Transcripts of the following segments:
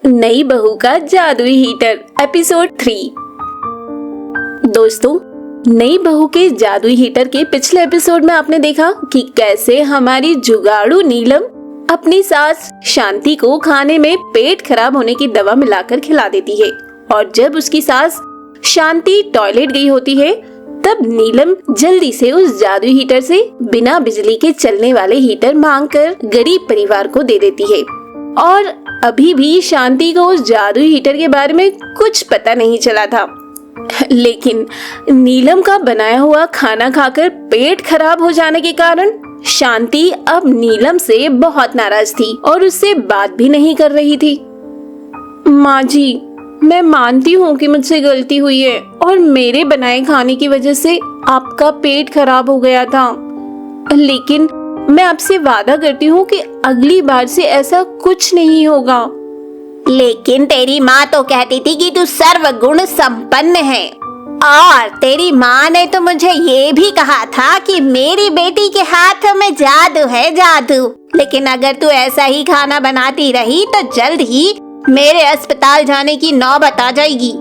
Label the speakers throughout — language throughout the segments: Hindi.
Speaker 1: नई बहू का जादुई हीटर एपिसोड 3। दोस्तों, नई बहू के जादुई हीटर के पिछले एपिसोड में आपने देखा कि कैसे हमारी जुगाड़ू नीलम अपनी सास शांति को खाने में पेट खराब होने की दवा मिलाकर खिला देती है, और जब उसकी सास शांति टॉयलेट गई होती है तब नीलम जल्दी से उस जादुई हीटर से बिना बिजली के चलने वाले हीटर मांगकर गरीब परिवार को दे देती है। और अभी भी शांति को उस जादुई हीटर के बारे में कुछ पता नहीं चला था, लेकिन नीलम का बनाया हुआ खाना खाकर पेट खराब हो जाने के कारण शांति अब नीलम से बहुत नाराज थी और उससे बात भी नहीं कर रही थी। माँ जी, मैं मानती हूँ कि मुझसे गलती हुई है और मेरे बनाए खाने की वजह से आपका पेट खराब हो गया था, लेकिन मैं आपसे वादा करती हूँ कि अगली बार से ऐसा कुछ नहीं होगा।
Speaker 2: लेकिन तेरी माँ तो कहती थी कि तू सर्वगुण संपन्न है, और तेरी माँ ने तो मुझे ये भी कहा था कि मेरी बेटी के हाथ में जादू है, जादू। लेकिन अगर तू ऐसा ही खाना बनाती रही तो जल्द ही मेरे अस्पताल जाने की नौबत आ जाएगी।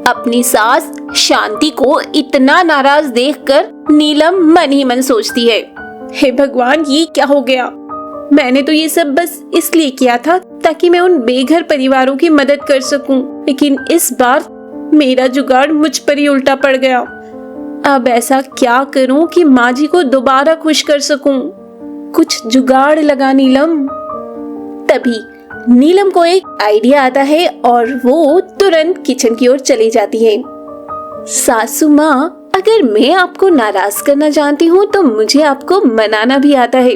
Speaker 1: अपनी सास शांति को इतना नाराज देखकर नीलम मन ही मन सोचती है, हे भगवान, ये क्या हो गया। मैंने तो ये सब बस इसलिए किया था ताकि मैं उन बेघर परिवारों की मदद कर सकूं, लेकिन इस बार मेरा जुगाड़ मुझ पर ही उल्टा पड़ गया। अब ऐसा क्या करूं कि माँ जी को दोबारा खुश कर सकूं। कुछ जुगाड़ लगा नीलम। तभी नीलम को एक आइडिया आता है और वो तुरंत किचन की ओर चली जाती है। सासू माँ, अगर मैं आपको नाराज करना जानती हूँ तो मुझे आपको मनाना भी आता है।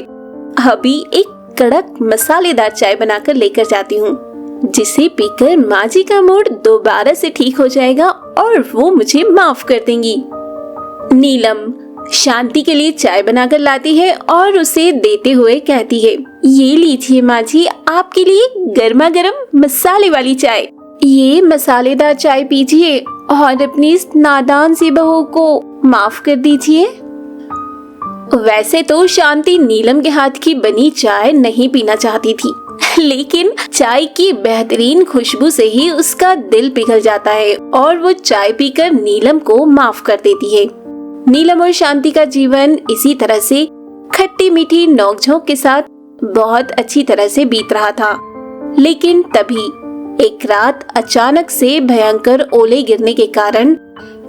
Speaker 1: अभी एक कड़क मसालेदार चाय बनाकर लेकर जाती हूँ, जिसे पीकर माँ जी का मूड दोबारा से ठीक हो जाएगा और वो मुझे माफ कर देंगी। नीलम शांति के लिए चाय बनाकर लाती है और उसे देते हुए कहती है, ये लीजिए माँ जी, आपके लिए गर्मा गर्म मसाले वाली चाय। ये मसालेदार चाय पीजिए और अपनी इस नादान सी बहू को माफ कर दीजिए। वैसे तो शांति नीलम के हाथ की बनी चाय नहीं पीना चाहती थी, लेकिन चाय की बेहतरीन खुशबू से ही उसका दिल पिघल जाता है और वो चाय पीकर नीलम को माफ कर देती है। नीलम और शांति का जीवन इसी तरह से खट्टी मीठी नोकझोंक के साथ बहुत अच्छी तरह से बीत रहा था। लेकिन तभी एक रात अचानक से भयंकर ओले गिरने के कारण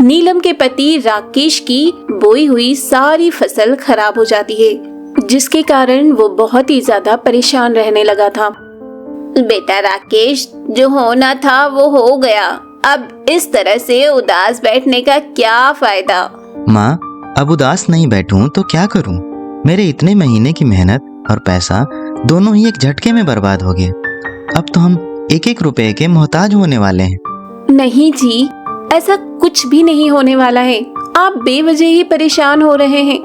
Speaker 1: नीलम के पति राकेश की बोई हुई सारी फसल खराब हो जाती है, जिसके कारण वो बहुत ही ज्यादा परेशान रहने लगा था।
Speaker 2: बेटा राकेश, जो होना था वो हो गया। अब इस तरह से उदास बैठने का क्या फायदा।
Speaker 3: माँ, अब उदास नहीं बैठूं तो क्या करूं? मेरे इतने महीने की मेहनत और पैसा दोनों ही एक झटके में बर्बाद हो गए। अब तो हम एक एक रुपए के मोहताज होने वाले हैं।
Speaker 1: नहीं जी, ऐसा कुछ भी नहीं होने वाला है। आप बेवजह ही परेशान हो रहे हैं।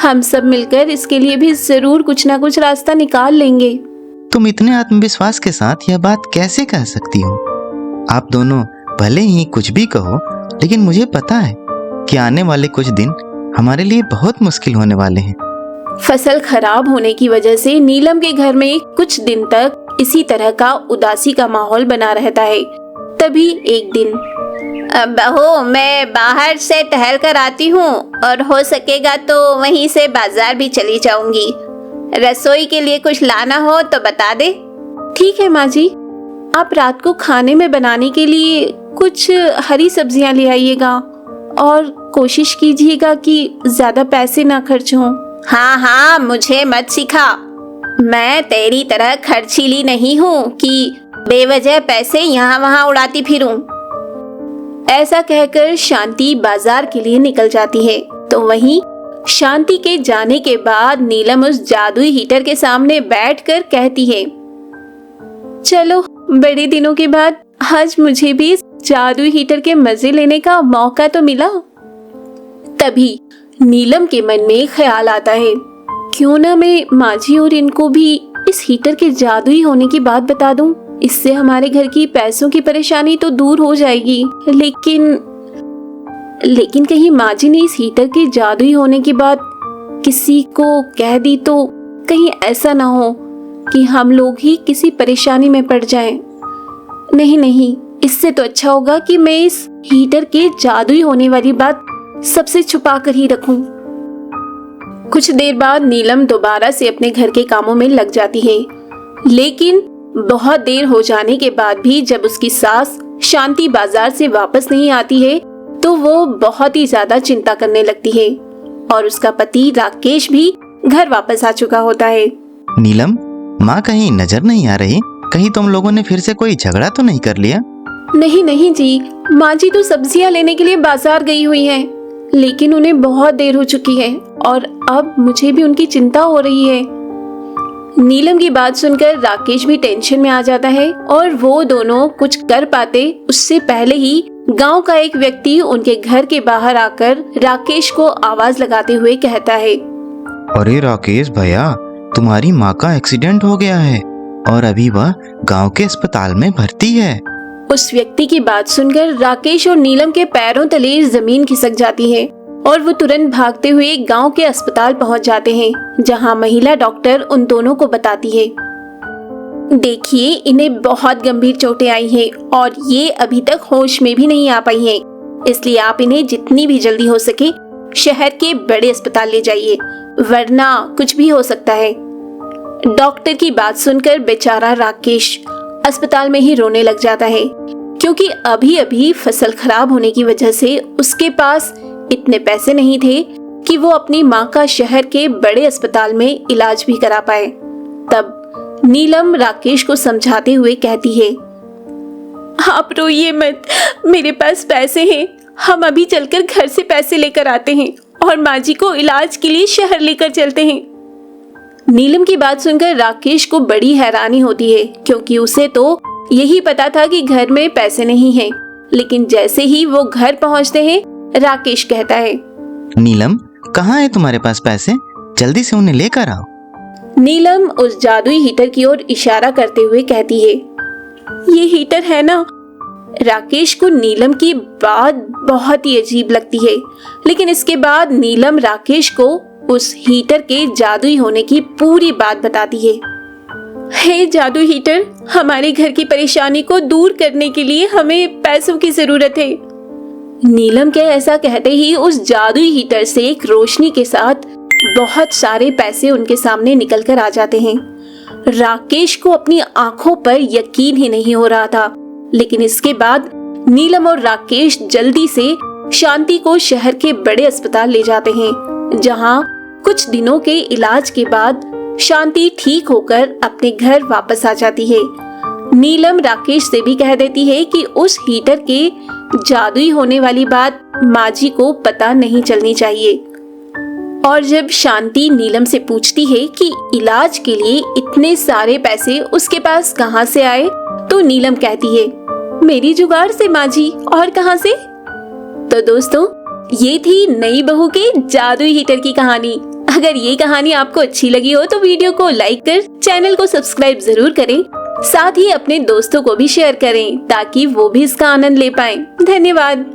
Speaker 1: हम सब मिलकर इसके लिए भी जरूर कुछ ना कुछ रास्ता निकाल लेंगे।
Speaker 3: तुम इतने आत्मविश्वास के साथ यह बात कैसे कह सकती हो? आप दोनों भले ही कुछ भी कहो, लेकिन मुझे पता है कि आने वाले कुछ दिन हमारे लिए बहुत मुश्किल होने वाले हैं।
Speaker 1: फसल खराब होने की वजह से नीलम के घर में कुछ दिन तक इसी तरह का उदासी का माहौल बना रहता है। तभी एक दिन,
Speaker 2: बहू, मैं बाहर से टहल कर आती हूँ और हो सकेगा तो वहीं से बाजार भी चली जाऊंगी। रसोई के लिए कुछ लाना हो तो बता दे।
Speaker 1: ठीक है माँ जी, आप रात को खाने में बनाने के लिए कुछ हरी सब्जियाँ ले आइएगा और कोशिश कीजिएगा कि ज्यादा पैसे ना खर्च हों।
Speaker 2: हाँ हाँ, मुझे मत सिखा। मैं तेरी तरह खर्चीली नहीं हूँ कि बेवजह पैसे यहाँ वहाँ उड़ाती फिरूं।
Speaker 1: ऐसा कहकर शांति बाजार के लिए निकल जाती है। तो वहीं शांति के जाने के बाद नीलम उस जादुई हीटर के सामने बैठकर कहती है, चलो, बड़े दिनों के बाद आज मुझे भी जादुई हीटर के मजे लेने का मौका तो मिला। तभी नीलम के मन में ख्याल आता है, क्यों ना मैं माजी और इनको भी इस हीटर के जादुई होने की बात बता दूं। इससे हमारे घर की पैसों की परेशानी तो दूर हो जाएगी। लेकिन कहीं माजी ने इस हीटर के जादुई होने की बात किसी को कह दी तो कहीं ऐसा ना हो कि हम लोग ही किसी परेशानी में पड़ जाएं। नहीं नहीं, इससे तो अच्छा होगा कि मैं इस हीटर के जादुई होने वाली बात सबसे छुपा कर ही रखूं। कुछ देर बाद नीलम दोबारा से अपने घर के कामों में लग जाती है, लेकिन बहुत देर हो जाने के बाद भी जब उसकी सास शांति बाजार से वापस नहीं आती है तो वो बहुत ही ज्यादा चिंता करने लगती है और उसका पति राकेश भी घर वापस आ चुका होता है।
Speaker 3: नीलम, माँ कहीं नजर नहीं आ रही? कहीं तुम लोगों ने फिर से कोई झगड़ा तो नहीं कर लिया?
Speaker 1: नहीं नहीं जी, माँ जी तो सब्जियाँ लेने के लिए बाजार गई हुई हैं, लेकिन उन्हें बहुत देर हो चुकी है और अब मुझे भी उनकी चिंता हो रही है। नीलम की बात सुनकर राकेश भी टेंशन में आ जाता है और वो दोनों कुछ कर पाते उससे पहले ही गांव का एक व्यक्ति उनके घर के बाहर आकर राकेश को आवाज लगाते हुए कहता है,
Speaker 3: अरे राकेश भैया, तुम्हारी माँ का एक्सीडेंट हो गया है और अभी वह गांव के अस्पताल में भर्ती है।
Speaker 1: उस व्यक्ति की बात सुनकर राकेश और नीलम के पैरों तले जमीन खिसक जाती है और वो तुरंत भागते हुए गांव के अस्पताल पहुंच जाते हैं, जहां महिला डॉक्टर उन दोनों को बताती है, देखिए इन्हें बहुत गंभीर चोटें आई हैं और ये अभी तक होश में भी नहीं आ पाई हैं, इसलिए आप इन्हें जितनी भी जल्दी हो सके शहर के बड़े अस्पताल ले जाइए, वरना कुछ भी हो सकता है। डॉक्टर की बात सुनकर बेचारा राकेश अस्पताल में ही रोने लग जाता है, क्योंकि अभी अभी फसल खराब होने की वजह से उसके पास इतने पैसे नहीं थे कि वो अपनी माँ का शहर के बड़े अस्पताल में इलाज भी करा पाए। तब नीलम राकेश को समझाते हुए कहती है, आप रोइए मत, मेरे पास पैसे हैं, हम अभी चलकर घर से पैसे लेकर आते हैं और माँ जी को इलाज के लिए शहर लेकर चलते हैं। नीलम की बात सुनकर राकेश को बड़ी हैरानी होती है, क्योंकि उसे तो यही पता था कि घर में पैसे नहीं हैं, लेकिन जैसे ही वो घर पहुंचते हैं राकेश कहता है,
Speaker 3: नीलम, कहाँ है तुम्हारे पास पैसे? जल्दी से उन्हें लेकर आओ।
Speaker 1: नीलम उस जादुई हीटर की ओर इशारा करते हुए कहती है, ये हीटर है ना? राकेश को नीलम की बात बहुत ही अजीब लगती है, लेकिन इसके बाद नीलम राकेश को उस हीटर के जादुई होने की पूरी बात बताती है। हे जादू हीटर, हमारे घर की परेशानी को दूर करने के लिए हमें पैसों की जरूरत है। नीलम के ऐसा कहते ही उस जादुई हीटर से एक रोशनी के साथ बहुत सारे पैसे उनके सामने निकल कर आ जाते हैं। राकेश को अपनी आंखों पर यकीन ही नहीं हो रहा था, लेकिन इसके बाद नीलम और राकेश जल्दी से शांति को शहर के बड़े अस्पताल ले जाते हैं, जहां कुछ दिनों के इलाज के बाद शांति ठीक होकर अपने घर वापस आ जाती है। नीलम राकेश से भी कह देती है कि उस हीटर के जादुई होने वाली बात माँ जी को पता नहीं चलनी चाहिए। और जब शांति नीलम से पूछती है कि इलाज के लिए इतने सारे पैसे उसके पास कहाँ से आए, तो नीलम कहती है, मेरी जुगाड़ से माँ जी, और कहाँ से? तो दोस्तों, ये थी नई बहू के जादुई हीटर की कहानी। अगर ये कहानी आपको अच्छी लगी हो तो वीडियो को लाइक कर चैनल को सब्सक्राइब जरूर करें, साथ ही अपने दोस्तों को भी शेयर करें ताकि वो भी इसका आनंद ले पाएं। धन्यवाद।